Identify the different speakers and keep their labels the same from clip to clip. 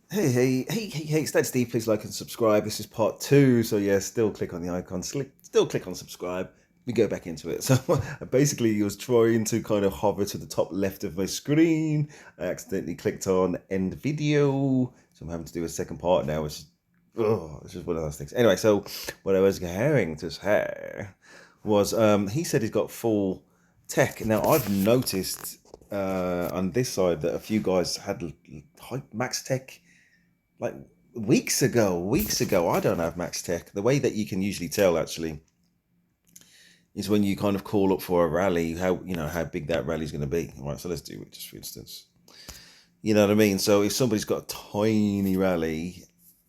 Speaker 1: Hey, it's Dead Steve. Please like and subscribe. This is part two. So, yeah, still click on the icon, still click on subscribe. We go back into it. So, I basically was trying to kind of hover to the top left of my screen. I accidentally clicked on end video. So, I'm having to do a second part now, which is, it's just one of those things. Anyway, so what I was going to say was he said he's got full tech. Now, I've noticed on this side that a few guys had max tech like weeks ago. I don't have max tech. The way that you can usually tell actually is when you kind of call up for a rally, how big that rally is going to be. All right, so let's do it just for instance. You know what I mean? So if somebody's got a tiny rally,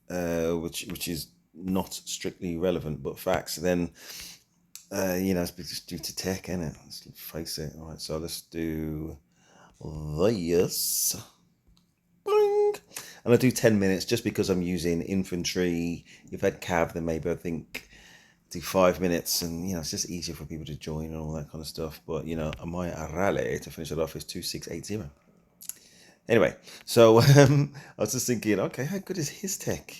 Speaker 1: which is not strictly relevant but facts, then it's just due to tech, isn't it? Let's face it. All right, so let's do this. Boing. And I do 10 minutes just because I'm using infantry. If I had cav, then maybe I think do 5 minutes, and it's just easier for people to join and all that kind of stuff. But my rally to finish it off is 2680. Anyway, so I was just thinking, okay, how good is his tech?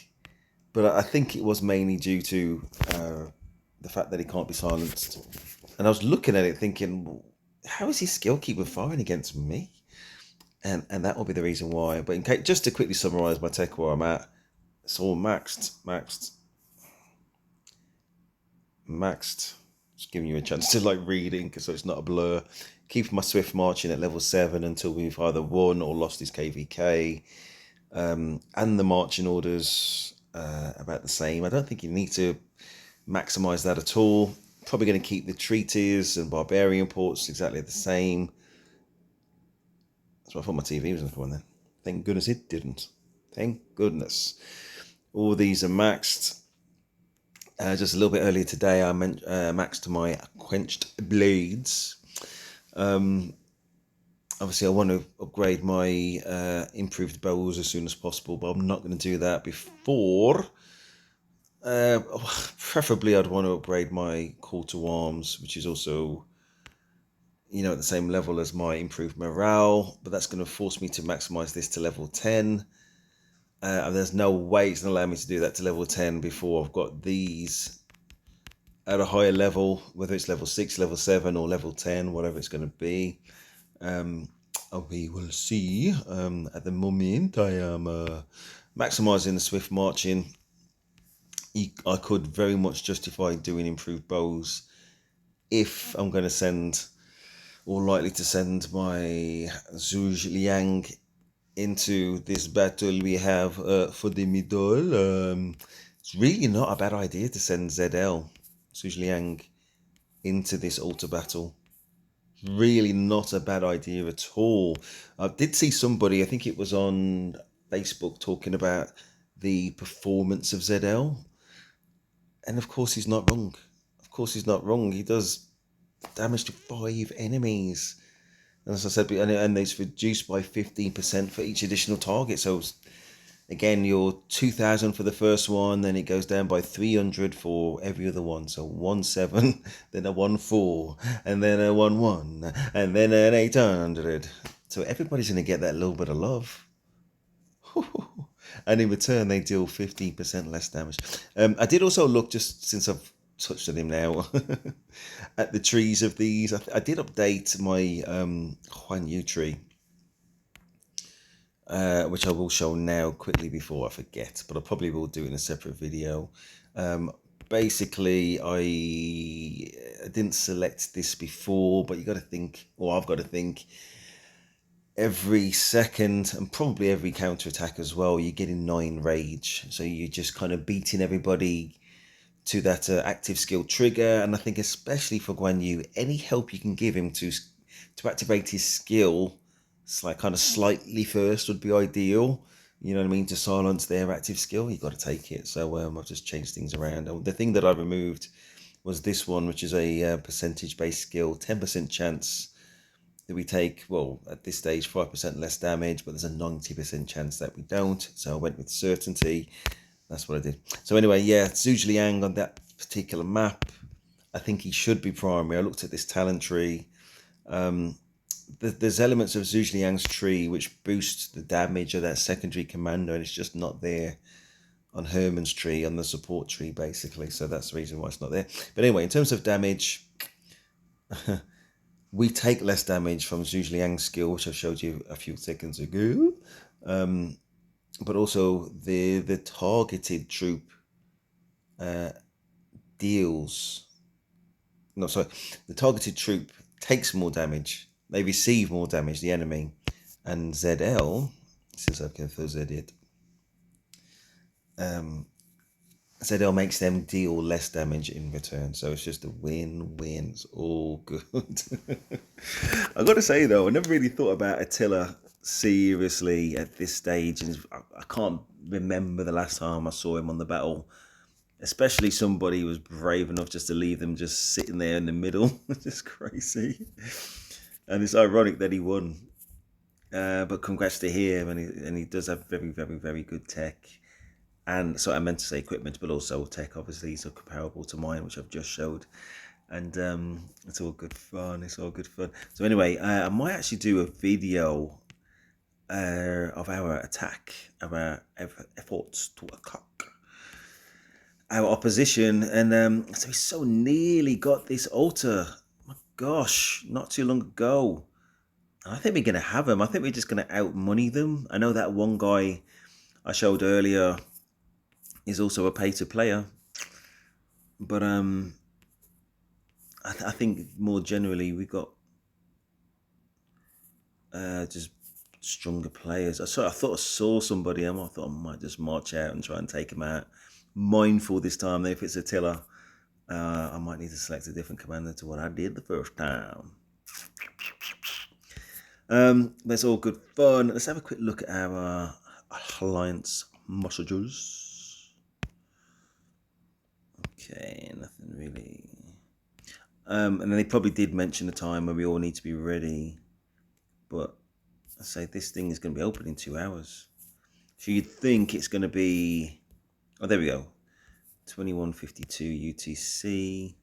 Speaker 1: But I think it was mainly due to the fact that he can't be silenced. And I was looking at it thinking, well, how is his skill keeper firing against me? And that will be the reason why. But just to quickly summarize my tech where I'm at, it's all maxed. Just giving you a chance to reading, so it's not a blur. Keeping my swift marching at level 7 until we've either won or lost his KVK. And the marching orders about the same. I don't think you need to maximize that at all. Probably going to keep the treaties and barbarian ports exactly the same. That's what I thought my TV was going to come on then. Thank goodness it didn't. Thank goodness. All these are maxed. Just a little bit earlier today, I maxed my quenched blades. Obviously, I want to upgrade my improved bows as soon as possible, but I'm not going to do that before. Preferably, I'd want to upgrade my call to arms, which is also at the same level as my improved morale, but that's going to force me to maximize this to level 10. And there's no way it's going to allow me to do that to level 10 before I've got these at a higher level, whether it's level 6, level 7, or level 10, whatever it's going to be. We will see. At the moment, I am maximizing the swift marching. I could very much justify doing improved bows if I'm going to send, or likely to send, my Zhuge Liang into this battle we have for the middle. It's really not a bad idea to send ZL, Zhuge Liang, into this altar battle. Really not a bad idea at all. I did see somebody, I think it was on Facebook, talking about the performance of ZL. And of course he's not wrong. He does damage to 5 enemies. And as I said, and it's reduced by 15% for each additional target. So again, you're 2,000 for the first one, then it goes down by 300 for every other one. So 1-7, then a 1-4, and then a 1-1, and then an 800. So everybody's going to get that little bit of love. And in return, they deal 15% less damage. I did also look, just since I've touched on him now, at the trees of these. I did update my Guan Yu Tree, which I will show now quickly before I forget, but I probably will do it in a separate video. Basically, I didn't select this before, but you got to think, or I've got to think, every second, and probably every counter attack as well, you're getting 9 rage. So you're just kind of beating everybody to that active skill trigger. And I think especially for Guan Yu, any help you can give him to activate his skill, it's kind of slightly first, would be ideal. You know what I mean? To silence their active skill, you got to take it. So I've just changed things around. The thing that I removed was this one, which is a percentage-based skill, 10% chance that we take, well, at this stage, 5% less damage, but there's a 90% chance that we don't. So I went with certainty. That's what I did. So anyway, yeah, Zhuge Liang on that particular map, I think he should be primary. I looked at this talent tree. there's elements of Zhuge Liang's tree which boost the damage of that secondary commander, and it's just not there on Herman's tree, on the support tree, basically. So that's the reason why it's not there. But anyway, in terms of damage, we take less damage from Zhuge Liang's skill, which I showed you a few seconds ago. But also the targeted troop deals. No, sorry. The targeted troop takes more damage. They receive more damage, the enemy. And ZL, since I can throw Z it, ZL makes them deal less damage in return. So it's just a win-win. It's all good. I got to say, though, I never really thought about Attila seriously at this stage. And I can't remember the last time I saw him on the battle. Especially somebody who was brave enough just to leave them just sitting there in the middle. Just crazy. And it's ironic that he won. But congrats to him. And he does have very, very, very good tech. And so I meant to say equipment, but also tech, obviously, so comparable to mine, which I've just showed. And it's all good fun. It's all good fun. So anyway, I might actually do a video of our attack, of our efforts to attack our opposition. And so we so nearly got this altar. My gosh, not too long ago. I think we're going to have them. I think we're just going to outmoney them. I know that one guy I showed earlier is also a Pt2 player, but I think more generally we got just stronger players. I thought I saw somebody. I thought I might just march out and try and take him out. Mindful this time that if it's Attila, I might need to select a different commander to what I did the first time. That's all good fun. Let's have a quick look at our alliance messages. Okay, nothing really. And then they probably did mention a time where we all need to be ready. But I say this thing is going to be open in 2 hours. So you'd think it's going to be... Oh, there we go. 21:52 UTC.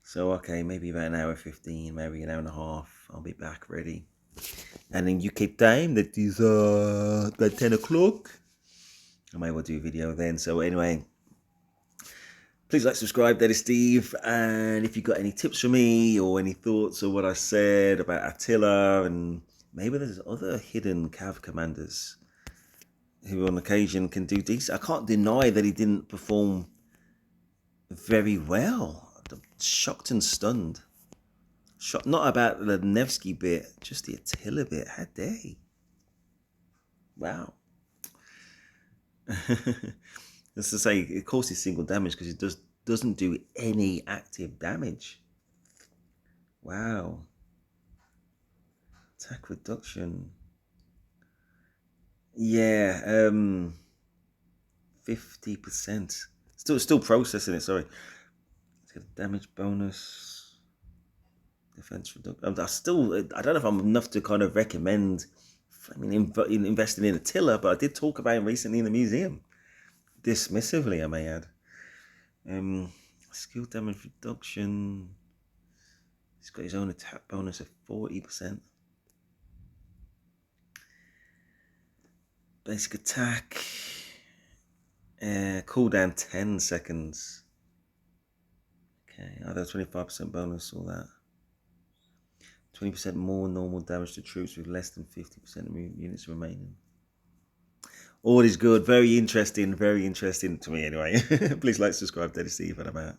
Speaker 1: So, okay, maybe about an hour 15, maybe an hour and a half. I'll be back ready. And in UK time, that is about 10 o'clock. I might well do a video then. So anyway... Please like, subscribe, that is Steve, and if you've got any tips for me or any thoughts on what I said about Attila, and maybe there's other hidden Cav commanders who on occasion can do decent. I can't deny that he didn't perform very well. I'm shocked and stunned. Not about the NEVSKI bit, just the Attila bit. How dare he? Wow. That's to say, it causes single damage because it doesn't do any active damage. Wow. Attack reduction. Yeah, 50%. Still processing it, sorry. Let's get a damage bonus. Defense reduction. I don't know if I'm enough to kind of recommend investing in Attila, but I did talk about him recently in the museum. Dismissively, I may add. Skill damage reduction. He's got his own attack bonus of 40%. Basic attack. Cooldown 10 seconds. Okay, either 25% bonus or that. 20% more normal damage to troops with less than 50% of units remaining. All is good. Very interesting to me anyway. Please like, subscribe, that is Steve, and I'm out.